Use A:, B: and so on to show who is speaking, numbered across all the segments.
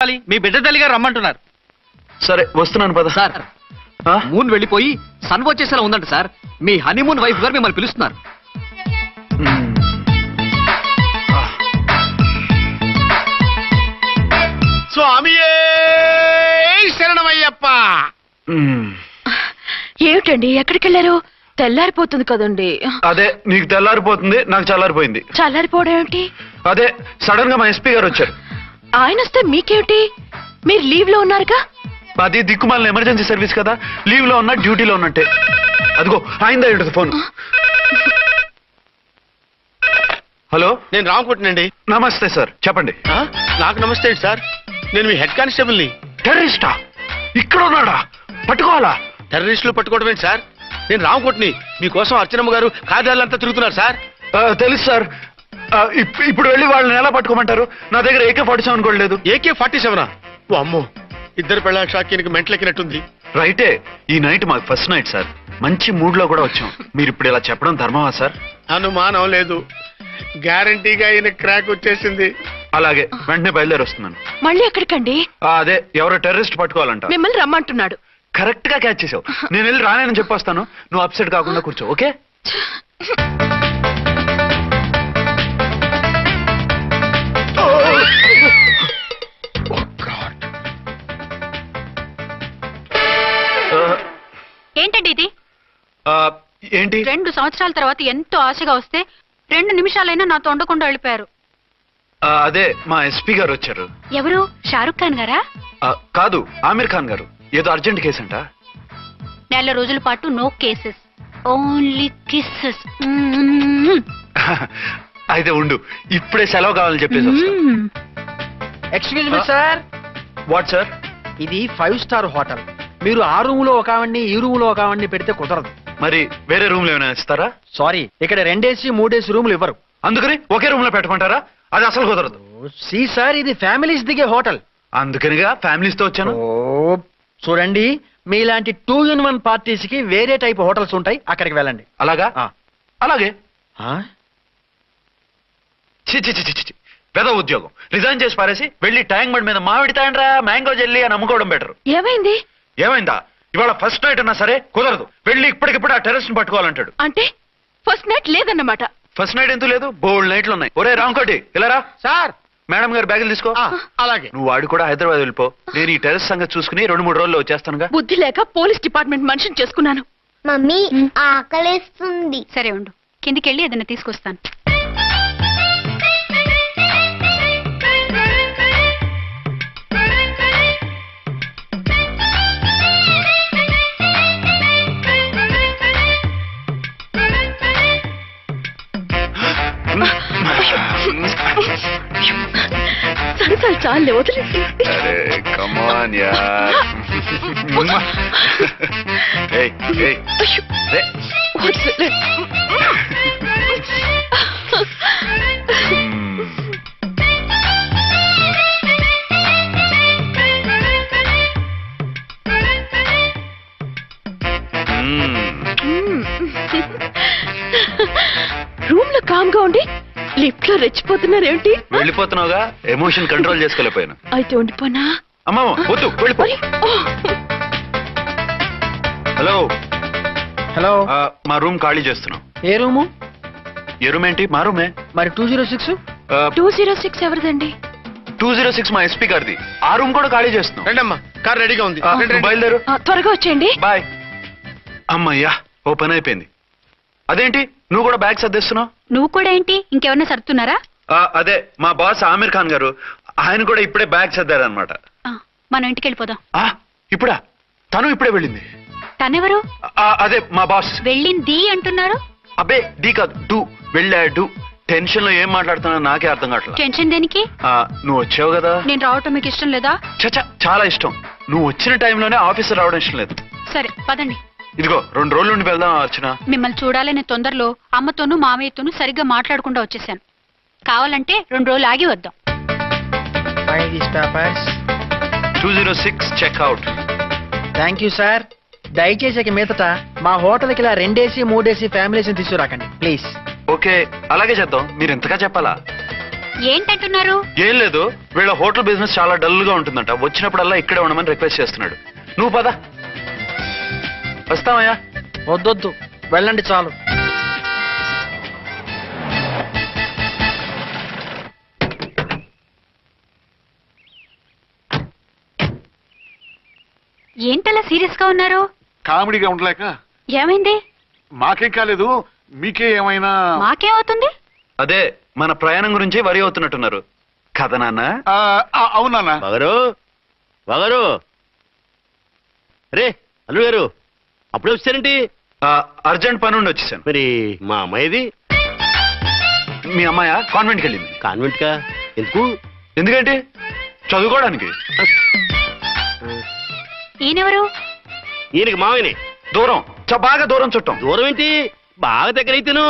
A: మీ బిడ్డ తల్లి గారు రమ్మంటున్నారు.
B: సరే వస్తున్నాను పద.
C: సార్ మూన్ వెళ్ళిపోయి సన్ వచ్చేసేలా ఉందంట సార్. మీ హనీమూన్ వైఫ్ గారు మిమ్మల్ని పిలుస్తున్నారు.
D: స్వామియే శరణమయ్యప్ప.
E: ఏమిటండి ఎక్కడికి వెళ్ళారు? తెల్లారిపోతుంది కదండి.
B: అదే నీకు తెల్లారిపోతుంది, నాకు చల్లారిపోయింది.
E: చల్లారిపోవడం ఏమిటి?
B: అదే సడన్ గా మా ఎస్పీ గారు వచ్చారు.
E: ఆయన వస్తే మీకేమిటి? మీరు లీవ్ లో ఉన్నారుగా.
B: అది దిక్కుమాలిన ఎమర్జెన్సీ సర్వీస్ కదా, లీవ్ లో ఉన్నా డ్యూటీలో ఉన్నట్టే. అదిగో ఆయనదా ఇటు ఫోన్. హలో,
D: నేను రామకుంటునండి.
B: నమస్తే సార్, చెప్పండి.
D: నాకు నమస్తే సార్, నేను మీ హెడ్ కానిస్టేబుల్ ని.
B: టెర్రరిస్టా? ఇక్కడ ఉన్నాడా? పట్టుకోవాలా?
D: టెర్రరిస్టులు పట్టుకోవడమే సార్. నేను రామకుంటుని. మీకోసం అర్చనమ్మ గారు కార్యాలయంతా తిరుగుతున్నారు సార్.
B: తెలుసు సార్. ఇప్పుడు వెళ్ళి వాళ్ళని ఎలా పట్టుకోమంటారు? నా దగ్గర AK-47 కూడా లేదు.
D: AK-47? ఓ అమ్మో, ఇద్దరు పెళ్ళ షాకీనికి మెంట్లెక్కినట్టుంది.
B: రైటే, ఈ నైట్ మాకు ఫస్ట్ నైట్ సార్. మంచి మూడ్ లో కూడా వచ్చాం. మీరు ఇప్పుడు ఇలా చెప్పడం ధర్మమా సార్?
D: అనుమానం లేదు, గ్యారంటీగా ఈయన క్రాక్ వచ్చేసింది.
B: అలాగే, వెంటనే బయలుదేరి వస్తున్నాను.
E: మళ్ళీ ఎక్కడికండి?
B: అదే ఎవరో టెర్రరిస్ట్ పట్టుకోవాలంట.
E: మిమ్మల్ని రమ్మంటున్నాడు.
B: కరెక్ట్ గా క్యాచ్ చేసావు. నేను వెళ్ళి రానని చెప్పొస్తాను, నువ్వు అప్సెట్ కాకుండా కూర్చో. ఓకే?
F: ఏంటండి ఇది?
B: ఏంటి?
F: 2 సంవత్సరాల తర్వాత ఎంతో ఆశగా వస్తే 2 నిమిషాలైనా నాతో ఉండకుండా వెళ్ళిపోయారు.
B: అదే మా ఎస్పీ గారు వచ్చారు.
F: ఎవరు? షారుఖ్ ఖాన్ గారా?
B: కాదు, ఆమిర్ ఖాన్ గారు. ఏదో అర్జెంట్ కేసు అంట.
F: 4 రోజుల పాటు నో కేసెస్, ఓన్లీ కిస్సెస్.
B: అయితే ఉండు, ఇప్పుడే సెలవు కావాలని చెప్పేసి.
A: Excuse me sir.
B: What sir?
A: ఇది 5 స్టార్ హోటల్. మీరు ఆ రూమ్ లో ఒక ఆవిడ్ని, ఈ రూమ్ లో ఒక ఆవిడ్ని పెడితే కుదరదు.
B: మరి వేరే రూమ్ లో ఏమైనా ఇస్తారా?
A: సారీ, ఇక్కడ 2 AC 3 AC రూములు ఇవ్వరు.
B: అందుకని ఒకే రూమ్ లో పెట్టమంటారా? అది అసలు కుదరదు.
A: సి సార్, ఇది ఫ్యామిలీస్ దిగే హోటల్.
B: అందుకనిగా ఫ్యామిలీస్ తో వచ్చాను.
A: చూడండి, మీలాంటి 2 in 1 పార్టీస్ కి వేరే టైప్ హోటల్స్ ఉంటాయి, అక్కడికి వెళ్ళండి.
B: అలాగా? అలాగే. పెద్ద ఉద్యోగం రిజైన్ చేసి పారేసి వెళ్ళి ట్యాంక్ బండ్ మీద మామిడి తాండ్రా మ్యాంగో జెల్లీ అని అమ్ముకోవడం బెటర్.
E: ఏమైంది?
B: ఏమైందా? ఇవాళ ఫస్ట్ నైట్ అన్నా సరే కుదరదు. వెళ్ళి ఇప్పటికిప్పుడు ఆ టెర్రరిస్ట్ ని పట్టుకోవాలంటాడు.
E: అంటే ఫస్ట్ నైట్ లేదన్నమాట.
B: ఫస్ట్ నైట్ ఎందుకు లేదు? బోల్డ్ నైట్లు ఉన్నాయి. ఒరే రాంకోటి, ఇలా రా.
D: సార్.
B: మేడం గారు బ్యాగులు తీసుకో.
D: అలాగే.
B: నువ్వు వాడు కూడా హైదరాబాద్ వెళ్ళిపో. నేను ఈ టెర్రరిస్ట్ సంగతి చూసుకుని 2-3 రోజుల్లో వచ్చేస్తానుగా.
E: బుద్ధి లేక పోలీస్ డిపార్ట్మెంట్ మనిషిని చేసుకున్నాను.
G: మమ్మీ ఆకలేస్తుంది.
F: సరే ఉండు, కిందికెళ్ళి ఏదైనా తీసుకొస్తాను.
E: సరసాలు చాలే, వదిలేసి. రూమ్ లో కామ్ గా ఉండి లిఫ్ట్ లో రెచ్చిపోతున్నారేంటి?
B: వెళ్ళిపోతున్నావుగా, ఎమోషన్ కంట్రోల్ చేసుకోలేకపోయాను.
E: అయితే ఉండిపోనా?
B: అమ్మా వద్దు, వెళ్ళిపో. హలో
A: హలో,
B: మా రూమ్ ఖాళీ చేస్తున్నాం.
A: ఏ రూము?
B: ఏ రూమ్ ఏంటి? మా రూమే.
A: మరి 206?
E: 206 ఎవరిదండి?
B: 206 మా ఎస్పీ గారిది. ఆ రూమ్ కూడా ఖాళీ చేస్తున్నాం.
D: రండమ్మా, కార్ రెడీగా ఉంది.
B: బయలుదేరు.
E: త్వరగా వచ్చేయండి.
B: బాయ్. అమ్మయ్యా, ఓ పని అయిపోయింది. అదేంటి నువ్వు కూడా బ్యాగ్ సర్దేస్తున్నావు?
F: నువ్వు కూడా ఏంటి, ఇంకెవరన్నా సర్దుతున్నారా?
B: అదే మా బాస్ ఆమిర్ ఖాన్ గారు, ఆయన కూడా ఇప్పుడే బ్యాగ్ సర్దారనమాట.
F: మనం ఇంటికి వెళ్ళిపోదాం.
B: ఇప్పుడా? తను ఇప్పుడే వెళ్ళింది.
F: తనెవరు?
B: అదే మా బాస్.
F: వెళ్ళింది అంటున్నారు.
B: అబ్బే డీ కాదు, డూ. వెళ్ళాడు. టెన్షన్ లో ఏం మాట్లాడుతున్నా నాకే అర్థం కావట్లేదు.
F: టెన్షన్ దేనికి?
B: నువ్వు వచ్చావు కదా.
F: నేను రావటం మీకు ఇష్టం లేదా?
B: చచ్చా, చాలా ఇష్టం. నువ్వు వచ్చిన టైంలోనే ఆఫీసర్ రావడం ఇష్టం లేదు.
F: సరే పదండి.
B: ఇదిగో 2 రోజుల నుండి వెళ్దాం అర్చన.
F: మిమ్మల్ని చూడాలనే తొందరలో అమ్మతోనూ మామయ్యతోనూ సరిగ్గా మాట్లాడకుండా వచ్చేసాను. కావాలంటే 2 రోజులు ఆగి వద్దాం.
B: 206 చెక్అవుట్.
A: Thank you sir. దయచేసి ఇక మీదట మా హోటల్కి ఇలా 2 AC 3 AC ఫ్యామిలీస్ తీసుకురాకండి ప్లీజ్.
B: ఓకే, అలాగే చేద్దాం. మీరు ఎంతగా చెప్పాలా?
F: ఏంటంటున్నారు?
B: ఏం లేదు, వీళ్ళ హోటల్ బిజినెస్ చాలా డల్ గా ఉంటుందంట. వచ్చినప్పుడల్లా ఇక్కడే ఉండమని రిక్వెస్ట్ చేస్తున్నాడు. నువ్వు పద. వస్తావయ్యా?
A: వద్దొద్దు, వెళ్ళండి చాలు.
F: ఏంటలా సీరియస్ గా ఉన్నారు?
D: కామెడీగా ఉండలేక.
F: ఏమైంది?
D: మాకేం కాలేదు, మీకే ఏమైనా?
F: మాకేమవుతుంది?
B: అదే మన ప్రయాణం గురించి వరి అవుతున్నట్టున్నారు కదా నాన్న?
D: అవునా
H: బాగారు రే అల్లు గారు అప్పుడే వచ్చారేంటి?
B: అర్జెంట్ పని ఉండి వచ్చేసాను.
H: మరి మా అమ్మాయిది?
B: మీ అమ్మాయ కాన్వెంట్కి వెళ్ళింది.
H: కాన్వెంట్ కా? ఎందుకు?
B: ఎందుకంటే చదువుకోవడానికి.
F: ఈయనెవరు?
H: ఈయనకి మామయ్యని.
B: దూరం, బాగా దూరం చుట్టాం.
H: దూరం ఏంటి, బాగా దగ్గర అయితేను.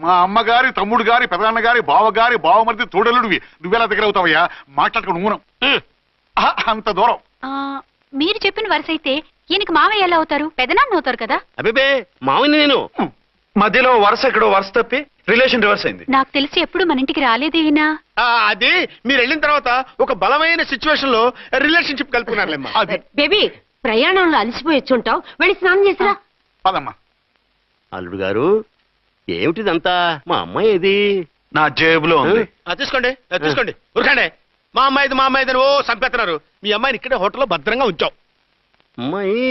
D: మా అమ్మగారి, తమ్ముడు గారి, పెదనాన్న గారి, బావగారి, బావమరిది, తోడలుడివి. నువ్వెలా దగ్గర అవుతావయ్యా? మాట్లాడుకుని ఊనం. అంత దూరం.
F: మీరు చెప్పిన వరుస అయితే ఈయనకి మావయ్య ఎలా అవుతారు? పెదనాన్న అవుతారు కదా.
H: అబ్బే మామయ్యని నేను.
B: మధ్యలో వరుస ఎక్కడో వరుస తప్పి రిలేషన్ రివర్స్ అయింది.
F: నాకు తెలిసి ఎప్పుడు మన ఇంటికి రాలేదు ఈయన.
D: అది మీరు వెళ్ళిన తర్వాత ఒక బలమైన సిచ్యువేషన్ లో రిలేషన్షిప్ కలుపుకున్నారులేమ్మా. అది
E: బేబీ ప్రయాణంలో అలసిపోయి వచ్చుంటావు, వెళ్ళి స్నానం చేసిరా.
D: పదమ్మా.
H: అల్లుడు గారు ఏమిటిదంతా? మా అమ్మాయి ఏది?
B: నా జేబులో ఉంది.
D: తీసుకోండి తీసుకోండి, ఉరకండి. మా అమ్మాయిది ఓ చంపేస్తున్నారు. మీ అమ్మాయిని ఇక్కడే హోటల్లో భద్రంగా ఉంచావు.
H: అమ్మాయి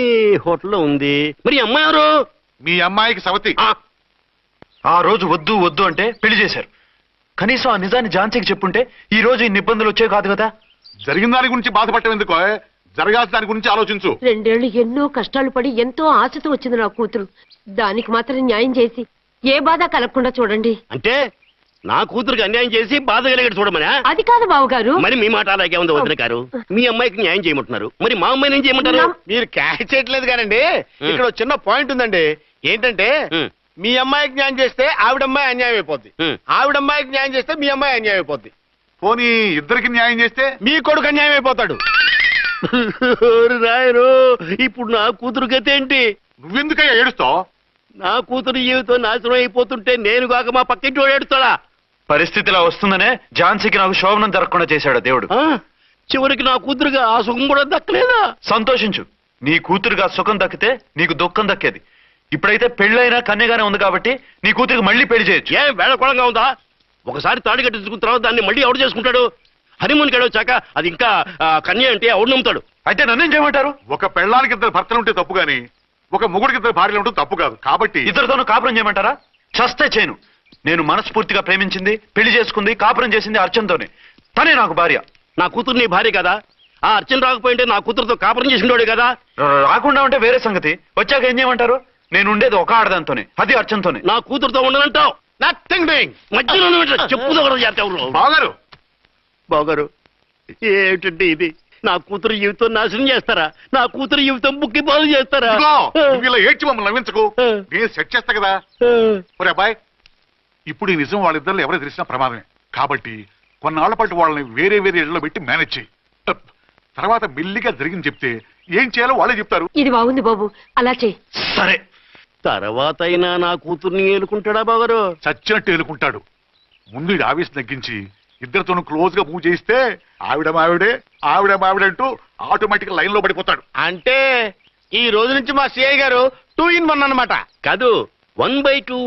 H: హోటల్లో ఉంది. మరి ఈ అమ్మాయి ఎవరు?
D: మీ అమ్మాయికి సవతి.
B: ఆ రోజు వద్దు వద్దు అంటే పెళ్లి చేశారు. కనీసం ఆ నిజాన్ని ఝాన్సీకి చెప్పుంటే ఈ రోజు ఇన్ని ఇబ్బందులు వచ్చే కాదు కదా.
D: జరిగిన దాని గురించి బాధపడటం ఎందుకో, జరగాల్సిన దాని గురించి ఆలోచించు.
E: 2 ఏళ్లు ఎన్నో కష్టాలు పడి ఎంతో ఆశతో వచ్చింది నా కూతురు. దానికి మాత్రం న్యాయం చేసి ఏ బాధ కలగకుండా చూడండి.
H: అంటే నా కూతురికి అన్యాయం చేసి బాధ కలిగేది చూడమనా?
E: అది కాదు బావగారు.
H: మరి మీ మాట అలాగే ఉంది వదిన గారు. మీ అమ్మాయికి న్యాయం చేయమంటున్నారు, మరి మా అమ్మాయిని ఏం చేయమంటారు?
D: మీరు క్యాచ్ చేయట్లేదు కానండి. ఇక్కడ ఒక చిన్న పాయింట్ ఉందండి. ఏంటంటే మీ అమ్మాయికి న్యాయం చేస్తే ఆవిడమ్మాయి అన్యాయం అయిపోద్ది, ఆవిడమ్మాయికి న్యాయం చేస్తే మీ అమ్మాయి అన్యాయం అయిపోద్ది. పోనీ ఇద్దరికి న్యాయం చేస్తే మీ కొడుకు అన్యాయం అయిపోతాడు.
H: రాయరు, ఇప్పుడు నా కూతురు గతి ఏంటి?
D: నువ్వెందుకయ్యా ఏడుస్తావు?
H: నా కూతురు జీవితం నాశనం అయిపోతుంటే నేను కాక మా పక్కింటి వాడు ఏడుస్తాడా?
B: పరిస్థితిలా వస్తుందనే ఝాన్సీకి నాకు శోభనం జరగకుండా చేశాడు దేవుడు.
H: చివరికి నా కూతురుగా ఆ సుఖం కూడా దక్కలేదా?
B: సంతోషించు, నీ కూతురుగా సుఖం దక్కితే నీకు దుఃఖం దక్కేది. ఇప్పుడైతే పెళ్ళైనా కన్యగానే ఉంది కాబట్టి నీ కూతురికి మళ్ళీ పెళ్లి చేయొచ్చు.
H: ఏం వేళకోళంగా ఉందా? ఒకసారి తాడి కట్టించుకున్న తర్వాత దాన్ని మళ్ళీ ఎవడు చేసుకుంటాడు? హనీమూన్కి వచ్చాక అది ఇంకా కన్య అంటే ఎవడు నమ్ముతాడు?
B: అయితే నన్నేం చేయమంటారు?
D: ఒక పెళ్ళానికి 2 భర్తలు ఉంటే తప్పు గాని ఒక మొగుడికి 2 భార్యలు ఉంటే తప్పు కాదు. కాబట్టి
B: ఇద్దరితోనూ కాపురం చేయమంటారా? చస్తే చేయను. నేను మనస్ఫూర్తిగా ప్రేమించింది, పెళ్లి చేసుకుంది, కాపురం చేసింది అర్చనతోనే. తనే నాకు భార్య.
H: నా కూతురు నీ భార్య కదా? ఆ అర్చన రాకపోయింటే నా కూతురుతో కాపురం చేసినోడే కదా?
B: రాకుండా ఉంటే వేరే సంగతి. వచ్చాక ఏం చేయమంటారు? నేను ఉండేది ఒక ఆడదాంతోనే, అది అర్చనతోనే.
H: నా కూతురుతో ఉండనంటావు?
D: Nothing doing.
H: మధ్యలో చెప్పుదో
D: బాగారు
H: బాగారు ఏమిటంటే ఇది? నా కూతురు జీవితం నాశనం చేస్తారా? నా కూతురు జీవితం బుక్కి పాలు చేస్తారా?
D: ఇలా ఏడ్చి మమ్మల్ని నవ్వించకు, నేను సెట్ చేస్తా కదా. ఒరే అబ్బాయి, ఇప్పుడు ఈ నిజం వాళ్ళిద్దరిలో ఎవరో తెలిసినా ప్రమాదమే. కాబట్టి కొన్నాళ్ల పాటు వాళ్ళని వేరే వేరే ఇళ్లలో పెట్టి మేనేజ్ చేయి. తర్వాత మెల్లిగా జరిగింది చెప్తే ఏం చేయాలో వాళ్ళే చెప్తారు.
E: ఇది బాగుంది బాబు, అలా చెయ్యి.
B: సరే,
H: తర్వాత అయినా నా కూతుర్ని ఏలుకుంటాడా బాగారు?
D: చచ్చినట్టు ఏలుకుంటాడు. ముందు ఈ ఆవేశం తగ్గించి ఇద్దరితోనూ క్లోజ్ గా మూవ్ చేయిస్తే ఆవిడ మావిడే అంటూ ఆటోమేటిక్ లైన్ లో పడిపోతాడు. అంటే ఈ రోజు నుంచి మా సిఐ గారు 2 in 1 అన్నమాట.
H: కాదు, 1/2.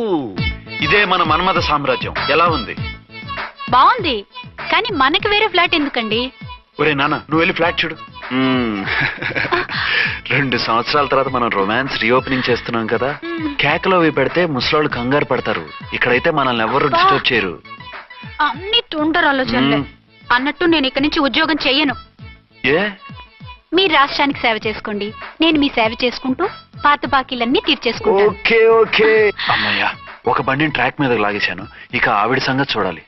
B: ఇదే మన మన్మథ సామ్రాజ్యం. ఎలా ఉంది?
F: బాగుంది, కానీ మనకి వేరే ఫ్లాట్ ఎందుకండి?
B: ఒరే నాన్న, నువ్వు వెళ్ళి ఫ్లాట్ చూడు. 2 సంవత్సరాల తర్వాత మనం రొమాన్స్ రీఓపెనింగ్ చేస్తున్నాం కదా. కేకలో అవి పెడితే ముసలోళ్ళు కంగారు పడతారు. ఇక్కడైతే మనల్ని ఎవరు డిస్టర్బ్ చేయరు.
F: అన్ని తొందర ఆలోచనలే. అన్నట్టు నేను ఇక్కడి నుంచి ఉద్యోగం చెయ్యను.
B: ఏ?
F: మీ రాష్ట్రానికి సేవ చేసుకోండి, నేను మీ సేవ చేసుకుంటూ పాత బాకీలన్నీ తీర్చేసుకుంటాను.
B: Okay okay. అమ్మయ్యా, ఒక బండిని ట్రాక్ మీద లాగేశాను. ఇక ఆవిడ సంగతి చూడాలి.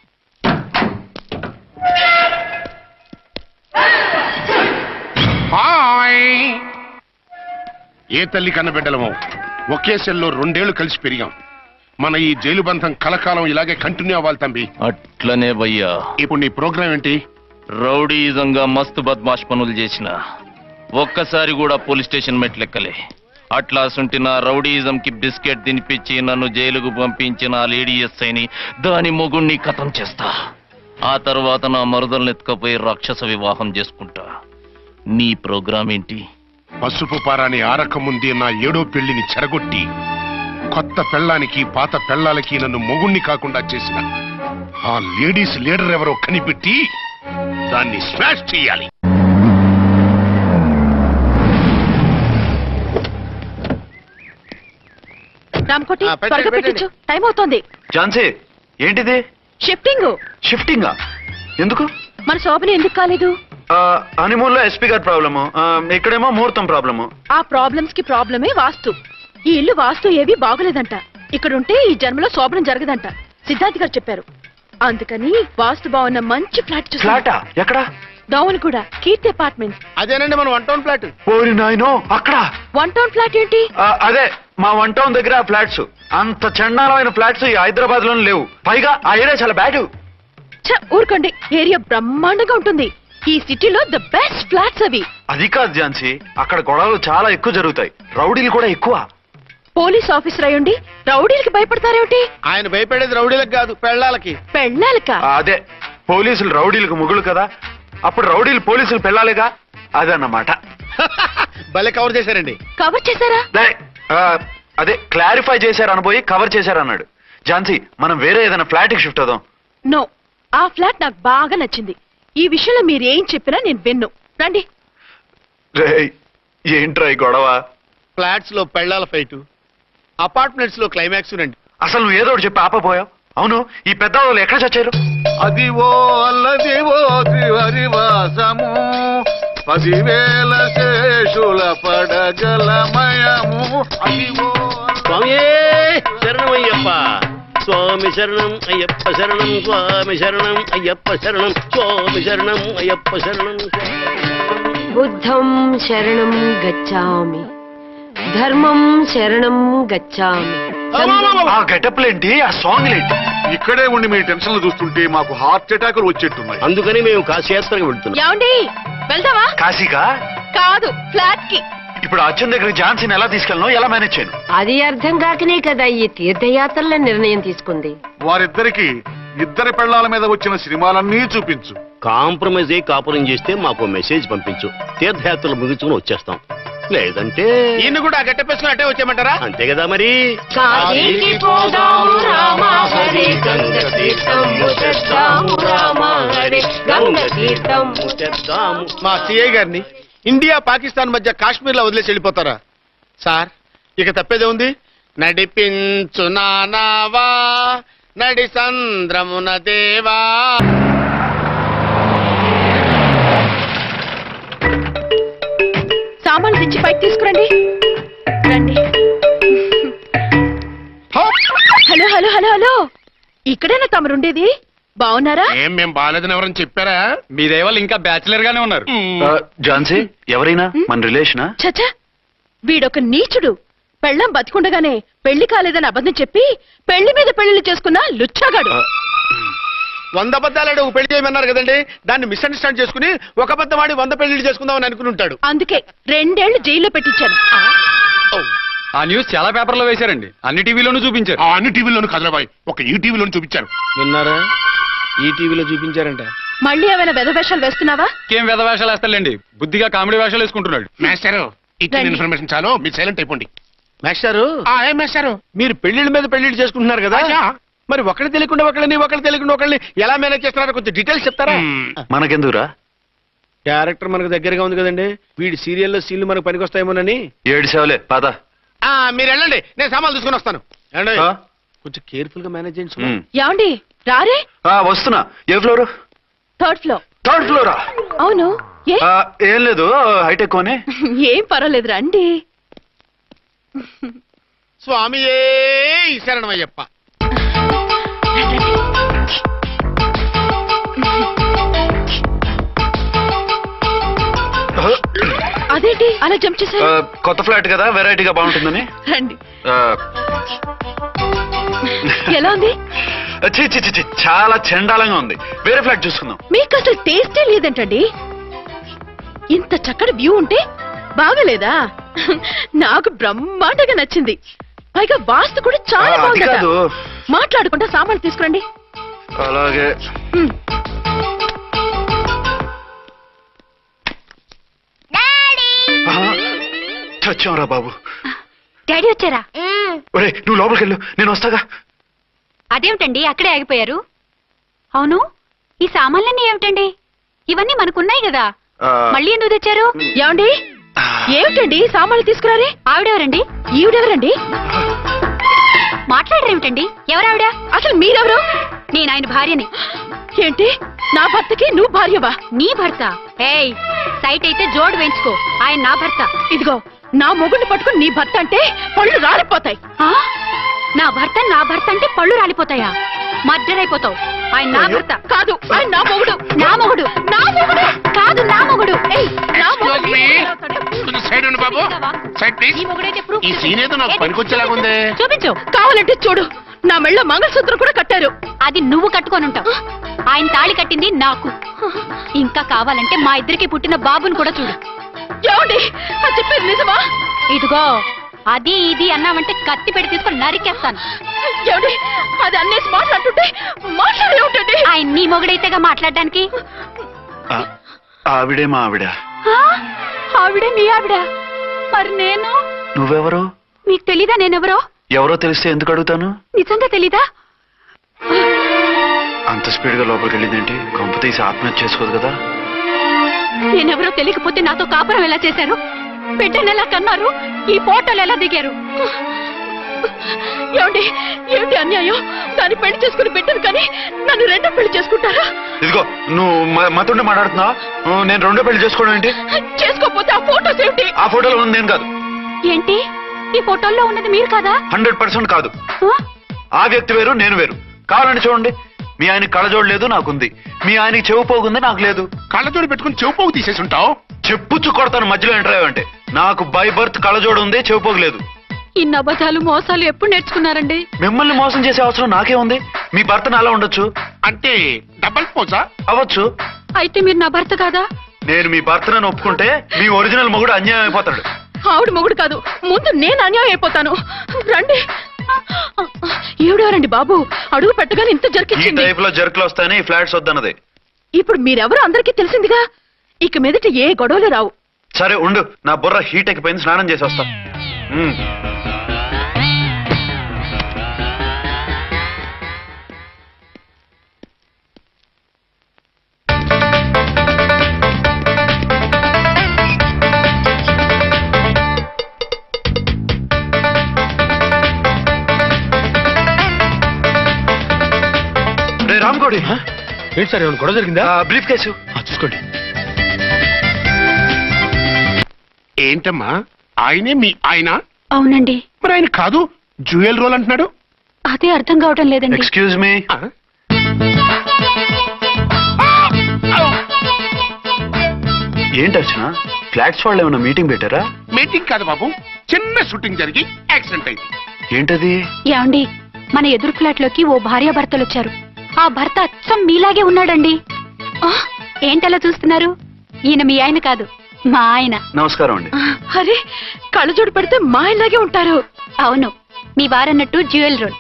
I: ఏ తల్లి కన్నబిడ్డలమో ఒకే సెల్లో 2 ఏళ్లు కలిసి పెరిగాం. మన ఈ జైలు బంధం కలకాలం ఇలాగే కంటిన్యూ అవ్వాలి తంబి.
J: అట్లనే భయ్యా.
I: ఇప్పుడు నీ ప్రోగ్రామ్ ఏంటి?
J: రౌడీజంగా మస్తు బద్మాష్ పనులు చేసిన ఒక్కసారి కూడా పోలీస్ స్టేషన్ మెట్లెక్కలే. అట్లా సుంటి నా రౌడీజం కి బిస్కెట్ తినిపించి నన్ను జైలుకు పంపించిన లేడీ ఎస్ఐని దాని మొగుణ్ణి కథం చేస్తా. ఆ తర్వాత నా మరుదల్ని ఎత్తుకపోయి రాక్షస వివాహం చేసుకుంటా. నీ ప్రోగ్రామ్ ఏంటి?
I: పసుపు పారాని ఆరక ముందే నా 7వ పెళ్లిని చెరగొట్టి కొత్త పెళ్ళానికి పాత పెళ్ళాలకి నన్ను మొగుణ్ణి కాకుండా చేసిన ఆ లేడీస్ లీడర్ ఎవరో కనిపెట్టి దాన్ని స్మాష్ చేయాలి.
E: రామకోటి త్వరగా పెట్టించు, టైం అవుతోంది.
B: ఝాన్సీ ఏంటిది?
E: షిఫ్టింగ్.
B: షిఫ్టింగా? ఎందుకు?
E: మన శోభని ఎందుకు కాలేదు?
B: హనీమూన్ లో ఎస్పీ గారి ప్రాబ్లము, ఇక్కడేమో ముహూర్తం ప్రాబ్లము.
E: ఆ ప్రాబ్లమ్స్ కి ప్రాబ్లమే వాస్తు. ఈ ఇల్లు వాస్తు ఏవి బాగోలేదంట. ఇక్కడుంటే ఈ జన్మలో శోభనం జరగదంట సిద్ధార్థ్ గారు చెప్పారు. అందుకని వాస్తు బాగున్న మంచి ఫ్లాట్ చూసి.
B: ఫ్లాటా? ఎక్కడ?
E: డౌన్ కూడా కీర్తి అపార్ట్మెంట్.
H: అదేనండి మన 1 టౌన్ ఫ్లాట్.
B: ఓరి నాయనో, అక్కడ
E: 1 టౌన్ ఫ్లాట్ ఏంటి?
B: అదే మా 1 టౌన్ దగ్గర ఫ్లాట్స్. అంత చండాలమైన ఫ్లాట్స్ ఈ హైదరాబాద్ లోనే లేవు. పైగా ఆ ఏరియా చాలా బ్యాడ్.
E: ఊరుకోండి, ఏరియా బ్రహ్మాండంగా ఉంటుంది. ఈ సిటీలో ద బెస్ట్ ఫ్లాట్స్ అవి.
B: అది కాదు ఝాన్సీ, అక్కడ గొడవలు చాలా ఎక్కువ జరుగుతాయి, రౌడీలు కూడా ఎక్కువ.
E: పోలీస్ ఆఫీసర్ అయ్యుండి రౌడీలకి భయపడతారేమిటి?
H: ఆయన భయపడేది రౌడీలకు కాదు, పెళ్ళాలకి.
E: పెళ్ళాలకా?
B: అదే, పోలీసులు రౌడీలకు ముగులు కదా, అప్పుడు రౌడీలు పోలీసులు పెళ్ళాలిగా, అదన్నమాట.
H: భలే కవర్ చేశారండి.
E: కవర్ చేశారా?
B: అదే క్లారిఫై చేశారు అనబోయి కవర్ చేశారన్నాడు. ఝాన్సీ, మనం వేరే ఏదైనా ఫ్లాట్ కి షిఫ్ట్ అవుదాం.
E: నో, ఆ ఫ్లాట్ నాకు బాగా నచ్చింది. ఈ విషయంలో మీరు ఏం చెప్పినా నేను విన్ను. రండి.
B: ఏంట్రా ఈ గొడవ?
H: ఫ్లాట్స్ లో పెళ్ళాల ఫైట్, అపార్ట్మెంట్స్ లో క్లైమాక్స్ రండి.
B: అసలు నువ్వు ఏదో ఒకటి చెప్పి ఆపపోయావు. అవును, ఈ పెద్ద వాళ్ళు ఎక్కడ చచ్చారు?
D: అదివో అల్లదివో త్రివరివాసము 10,000 శేషుల పడగలమయము. అదివో
H: స్వామి శరణమయ్యప్ప, స్వామి శరణం అయ్యప్ప శరణం, స్వామి శరణం అయ్యప్ప శరణం, స్వామి శరణం అయ్యప్ప శరణం.
E: బుద్ధం శరణం గచ్చామి, ధర్మం శరణం గచ్చామి.
B: ఆ గెటప్లేంటి, ఆ సాంగ్లేంటి?
D: ఇక్కడే ఉండి మీ టెన్షన్లు చూస్తుంటే మాకు హార్ట్ అటాకులు వచ్చేట్టున్నాయి.
H: అందుకని మేము కాశీయాత్రకు వెళ్తున్నాం.
E: ఏమండి, వెళ్దామా?
B: కాశీకా?
E: కాదు, ఫ్లాట్ కి.
B: ఇప్పుడు అర్జున్ దగ్గరికి ఝాన్సీని ఎలా తీసుకెళ్ళను, ఎలా మేనేజ్ చేయను?
E: అది అర్థం కాకనే కదా ఈ తీర్థయాత్రల నిర్ణయం తీసుకుంది.
D: వారిద్దరికి ఇద్దరి పెళ్లాల మీద వచ్చిన సినిమాలన్నీ చూపించు.
H: కాంప్రమైజ్ అయ్యి కాపురం చేస్తే మాకు మెసేజ్ పంపించు, తీర్థయాత్రలు ముగించుకుని వచ్చేస్తాం. లేదంటే ఈయన కూడా గట్టెప్పేసుకుని అట్టే వచ్చేయమంటారా? అంతే కదా మరి.
E: కాశీకి పోదాము రామా హరి, గంగ తీర్థము తెద్దాము రామా హరి, గంగ తీర్థము తెద్దాము.
H: మా సిఐ గారిని ఇండియా పాకిస్తాన్ మధ్య కాశ్మీర్ లో వదిలేసి వెళ్ళిపోతారా సార్? ఇక తప్పేదే ఉంది. నడిపించు నానావా నడి సంద్రమున దేవా.
E: సామాన్లు తెచ్చి పైకి తీసుకురండి. రండి. హలో హలో హలో హలో, ఇక్కడేనా తమరుండేది? బాగున్నారా?
I: మేం బాగాలేదని ఎవరని చెప్పారా?
C: మీ దయవల్ల ఇంకా బ్యాచిలర్ గానే ఉన్నారు.
B: ఝాన్సీ ఎవరైనా మన రిలేషనా?
E: చచ్చా, వీడొక నీచుడు. పెళ్ళం బతికుండగానే పెళ్లి కాలేదని అబద్ధం చెప్పి పెళ్లి మీద పెళ్లిళ్ళు చేసుకున్న లుచ్చాగాడు.
H: 100 అబద్ధాలు పెళ్లి చేయమన్నారు కదండి, దాన్ని మిస్అండర్స్టాండ్ చేసుకుని ఒక అబద్ధం ఆడి 100 పెళ్లిళ్ళు చేసుకుందామని అనుకుని ఉంటాడు.
E: అందుకే 2 ఏళ్లు జైల్లో పెట్టించాను.
C: ఆ న్యూస్ చాలా పేపర్లో వేశారండి, అన్ని టీవీలోనూ చూపించారు.
I: అన్ని టీవీలోను కదలబాయ్, ఒక ఈ టీవీలోను చూపించారు.
H: విన్నారా? ఈ టీవీలో చూపించారంట.
E: మళ్ళీ ఏమైనా వెధవేషాలు వేస్తున్నావా?
C: ఏం వెధ వేషాలు వేస్తాడండి, బుద్ధిగా కామెడీ వేషాలు వేసుకుంటున్నాడు.
I: మాస్టారు, ఇచ్చిన ఇన్ఫర్మేషన్ చాలు, మీరు సైలెంట్ అయిపోండి.
H: మాస్టారు,
I: ఏం మాస్టారు?
H: మీరు పెళ్లిళ్ళ మీద పెళ్లిళ్ళు చేసుకుంటున్నారు కదా, మరి ఒకళ్ళు తెలియకుండా ఒకళ్ళని తెలియకుండా ఒకళ్ళని ఎలా మేనేజ్ చేస్తున్నారో కొంచెం డీటెయిల్స్ చెప్తారా?
B: మనకెందుకురా?
H: క్యారెక్టర్ మనకు దగ్గరగా ఉంది కదండి, వీడి సీరియల్లో సీన్లు మనకు పనికి వస్తాయేమోనని.
B: 7 సేవలే పద.
H: మీరు వెళ్ళండి, నేను సామాన్లు తీసుకుని వస్తాను. కొంచెం కేర్ఫుల్ గా మేనేజ్ చేయండి.
E: ఏమండి రారే?
B: వస్తున్నా. ఏ ఫ్లోర్?
E: 3rd floor.
B: 3rd ఫ్లోరా?
E: అవును.
B: ఏం లేదు, హైటెక్ కోనే.
E: ఏం పర్వాలేదు, రండి.
H: స్వామియే శరణమయ్యప్ప.
E: అదేంటి అలా జంప్ చేశారు?
B: కొత్త ఫ్లాట్ కదా, వెరైటీగా బాగుంటుందని.
E: రండి. ఎలా ఉంది?
B: చాలా చండాలంగా ఉంది, వేరే ఫ్లాట్ చూసుకుందాం.
E: మీకు అసలు టేస్టే లేదంటండి. ఇంత చక్కటి వ్యూ ఉంటే బాగలేదా? నాకు బ్రహ్మాండంగా నచ్చింది. పైగా వాస్తు కూడా చాలా బాగుంది. మాట్లాడుకుంటా సామాన్లు తీసుకురండి.
B: అలాగే. చచ్చాంరా బాబు.
F: డాడీ వచ్చారా?
B: ఒరే నువ్వు లోపలికి వెళ్ళు, నేను వస్తాగా.
F: అదేమిటండి అక్కడే ఆగిపోయారు? అవును, ఈ సామాన్లన్నీ ఏమిటండి? ఇవన్నీ మనకున్నాయి కదా, మళ్ళీ ఎందుకు తెచ్చారు?
E: ఏమండి ఏమిటండి సామాన్లు తీసుకురారే?
F: ఆవిడెవరండి?
E: ఈవిడెవరండి?
F: మాట్లాడరేమిటండి? ఎవరావిడ?
E: అసలు మీరెవరు?
F: నేను ఆయన భార్యని.
E: ఏంటి నా భర్తకి నువ్వు భార్యవా?
F: నీ భర్త? ఏయ్, సైట్ అయితే జోడు వేయించుకో, ఆయన నా భర్త.
E: ఇదిగో నా మొగుడిని పట్టుకుని నీ భర్త అంటే పళ్ళు రాలిపోతాయి.
F: నా భర్త అంటే పళ్ళు రాలిపోతాయా? మర్డర్ అయిపోతావు. ఆయన నా భర్త
E: కాదు, ఆయన నా మొగుడు.
F: నా మొగుడు? నా మొగుడు కాదు, నా మొగుడు. ఏయ్, నా మొగుడు.
I: సైడ్ ఉండు బాబు, సైడ్ ప్లీజ్.
F: ఈ మొగుడైతే proof
I: ఈ సీన్ ఏదో నాకు పనికొచ్చేలాగుంది.
F: చూపించు.
E: కావాలంటే చూడు, నా మెళ్ళ మంగళసూత్రం కూడా కట్టారు.
F: అది నువ్వు కట్టుకొని ఉంటావు, ఆయన తాళి కట్టింది నాకు. ఇంకా కావాలంటే మా ఇద్దరికి పుట్టిన బాబుని కూడా చూడు.
E: ఏమండి అది చెప్పేది నిజమా?
F: ఇదిగో అది ఇది అన్నావంటే కత్తి పెట్టి తీసుకొని నరికేస్తాను.
E: ఏమండి అది అన్నేసి మాట్లాడుతుంటే మాట్లాడే ఉంటుంది.
F: ఆయన నీ మొగుడైతేగా మాట్లాడడానికి.
B: ఆవిడే మా ఆవిడ.
F: ఆవిడే మీ ఆవిడ? మరి నేను?
B: నువ్వెవరు?
F: మీకు తెలీదా నేనెవరో?
B: ఎవరో తెలిస్తే ఎందుకు అడుగుతాను?
F: నిజంగా తెలీదా?
B: అంత స్పీడ్ గా లోపలికి వెళ్ళిందేంటి? కొంప తీసి ఆత్మహత్య చేసుకోదు కదా?
F: నేనెవరో తెలియకపోతే నాతో కాపురం ఎలా చేశారు? బిడ్డను ఎలా కన్నారు? ఈ ఫోటోలు ఎలా దిగారు?
E: ఏమండి ఏమిటి అన్యాయం? దాన్ని పెళ్లి చేసుకుని బిడ్డను కానీ నన్ను రెండో పెళ్లి చేసుకుంటారా?
B: ఇదిగో నువ్వు మతుండే మాట్లాడుతున్నావా? నేను రెండో పెళ్లి చేసుకోవడం ఏంటి?
E: చేసుకోకపోతే ఆ ఫోటోస్ ఏమిటి?
B: ఆ ఫోటోలో ఉంది నేను కాదు.
F: ఏంటి ఈ ఫోటోల్లో ఉన్నది మీరు కాదా?
B: 100% కాదు. ఆ వ్యక్తి వేరు, నేను వేరు. కావాలంటే చూడండి, మీ ఆయనకి కళ్ళజోడు లేదు, నాకుంది. మీ ఆయనకి చెవు పోగుంది, నాకు లేదు.
I: కళ్ళజోడు పెట్టుకుని చెవు పోగు తీసేసి ఉంటావు.
B: చెప్పుచ్చు కొడతాను మధ్యలో ఎంటర్ అంటే. నాకు బై బర్త్ కళ్ళజోడు ఉంది, చెవు పోగు లేదు.
F: ఇన్ని అబద్ధాలు మోసాలు ఎప్పుడు నేర్చుకున్నారండి?
B: మిమ్మల్ని మోసం చేసే అవసరం నాకే ఉంది? మీ భర్తను అలా ఉండొచ్చు.
I: అంటే డబల్ పోజా?
B: అవ్వచ్చు.
F: అయితే మీరు నా భర్త కాదా?
B: నేను మీ భర్తను ఒప్పుకుంటే మీ ఒరిజినల్ మొగుడు అన్యాయం అయిపోతాడు.
E: ఆవిడ మొగుడు కాదు, ముందు నేను అన్యాయం అయిపోతాను. రండి. ఈవిడెవరండి బాబు? అడుగు పెట్టగానే ఇంత
B: ఈ
E: జరికిచ్చింది.
B: టైప్ లో జర్కులు వస్తాయని ఈ ఫ్లాట్స్ వద్దన్నది.
E: ఇప్పుడు మీరెవరో అందరికీ తెలిసిందిగా, ఇక మీదట ఏ గొడవలు రావు.
B: సరే ఉండు, నా బుర్ర హీట్ ఎక్కిపోయింది, స్నానం చేసి వస్తా. రామ్కోడి
H: ఏంటి సార్ ఏమైనా గొడవ జరిగిందా?
B: బ్రీఫ్ కేసు
H: చూసుకోండి. ఏంటమ్మా ఆయనే మీ ఆయన?
F: అవునండి.
I: మరి ఆయన కాదు, జ్యూయల్ రోల్ అంటున్నాడు.
F: అదే అర్థం కావటం లేదండి.
B: Excuse me. ఏంటి అర్చన, ఫ్లాట్స్ వాళ్ళు ఏమైనా మీటింగ్ పెట్టారా?
I: మీటింగ్ కాదు బాబు, చిన్న షూటింగ్ జరిగి యాక్సిడెంట్ అయింది.
B: ఏంటది?
F: ఏమండి, మన ఎదురు ఫ్లాట్ లోకి ఓ భార్యాభర్తలు వచ్చారు. ఆ భర్త అచ్చం మీలాగే ఉన్నాడండి. ఏంటలా చూస్తున్నారు? ఈయన మీ ఆయన కాదు, మా ఆయన.
B: నమస్కారం అండి.
E: అరే కళ్ళజోడు పెడితే మా ఇలాగే ఉంటారు.
F: అవును, మీ వారన్నట్టు జ్యువెల్ రోడ్.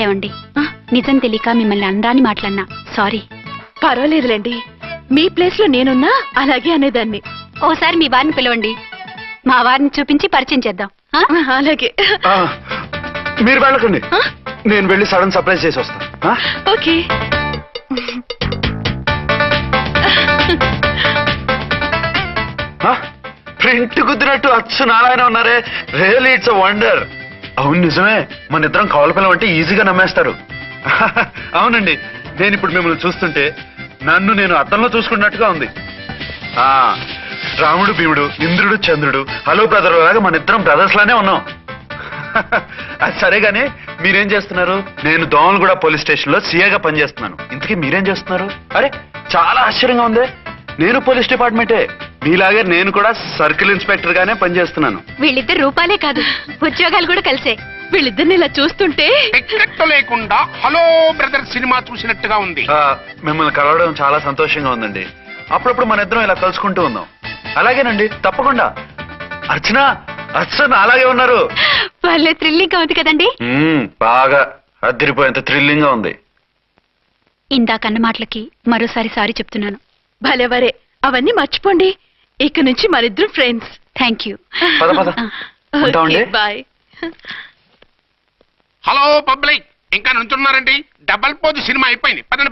F: ఏమండి, నిజం తెలియక మిమ్మల్ని అందాన్ని మాట్లాడినా సారీ.
E: పర్వాలేదులేండి, మీ ప్లేస్ లో నేనున్నా అలాగే అనేదాన్ని.
F: ఓసారి మీ వారిని పిలవండి, మా వారిని చూపించి పరిచయం చేద్దాం.
E: అలాగే.
B: మీరు వెళ్ళకండి, నేను వెళ్ళి సడన్ సర్ప్రైజ్ చేసి వస్తా.
E: ఓకే.
B: ప్రింట్ కుదిరినట్టు అచ్చు నారాయణ ఉన్నారే, రియల్లీ ఇట్స్ అ వండర్. అవును నిజమే, మన ఇద్దరం కవల పిల్లం అంటే ఈజీగా నమ్మేస్తారు. అవునండి, నేను ఇప్పుడు మిమ్మల్ని చూస్తుంటే నన్ను నేను అద్దంలో చూసుకున్నట్టుగా ఉంది. రాముడు భీముడు, ఇంద్రుడు చంద్రుడు, హలో బ్రదర్ లాగా మన ఇద్దరం బ్రదర్స్ లానే ఉన్నాం. అది సరే గానీ మీరేం చేస్తున్నారు? నేను దోమలగూడ పోలీస్ స్టేషన్ లో సీఏగా పనిచేస్తున్నాను. ఇంతకీ మీరేం చేస్తున్నారు? అరే చాలా ఆశ్చర్యంగా ఉంది, నేను పోలీస్ డిపార్ట్మెంటే, మీలాగే నేను కూడా సర్కిల్ ఇన్స్పెక్టర్ గానే పనిచేస్తున్నాను.
F: వీళ్ళిద్దరు రూపాలే కాదు, ఉద్యోగాలు కూడా కలిసే.
E: వీళ్ళిద్దరిని ఇలా చూస్తుంటే
I: టికెట్ లేకుండా హలో బ్రదర్ సినిమా చూసినట్టుగా ఉంది.
B: మిమ్మల్ని కలవడం చాలా సంతోషంగా ఉందండి. అప్పుడప్పుడు మన ఇద్దరం ఇలా కలుసుకుంటూ ఉందాం. అలాగేనండి, తప్పకుండా. అర్చన అర్చన అలాగే ఉన్నారు.
F: వాళ్ళే థ్రిల్లింగ్ గా ఉంది కదండి.
B: బాగా అదిరిపోయేంత థ్రిల్లింగ్ గా ఉంది.
F: ఇందాకన్న మాటలకి మరోసారి సారీ చెప్తున్నాను.
E: భలేవరే, అవన్నీ మర్చిపోండి. ఇక నుంచి మరిద్దరం ఫ్రెండ్స్.
F: థ్యాంక్ యూ
B: పద పద ఉంటామండి.
E: బాయ్.
I: హలో పబ్లిక్, ఇంకా నుంచున్నారండి? డబల్ పోజ్ సినిమా అయిపోయింది. పదండి.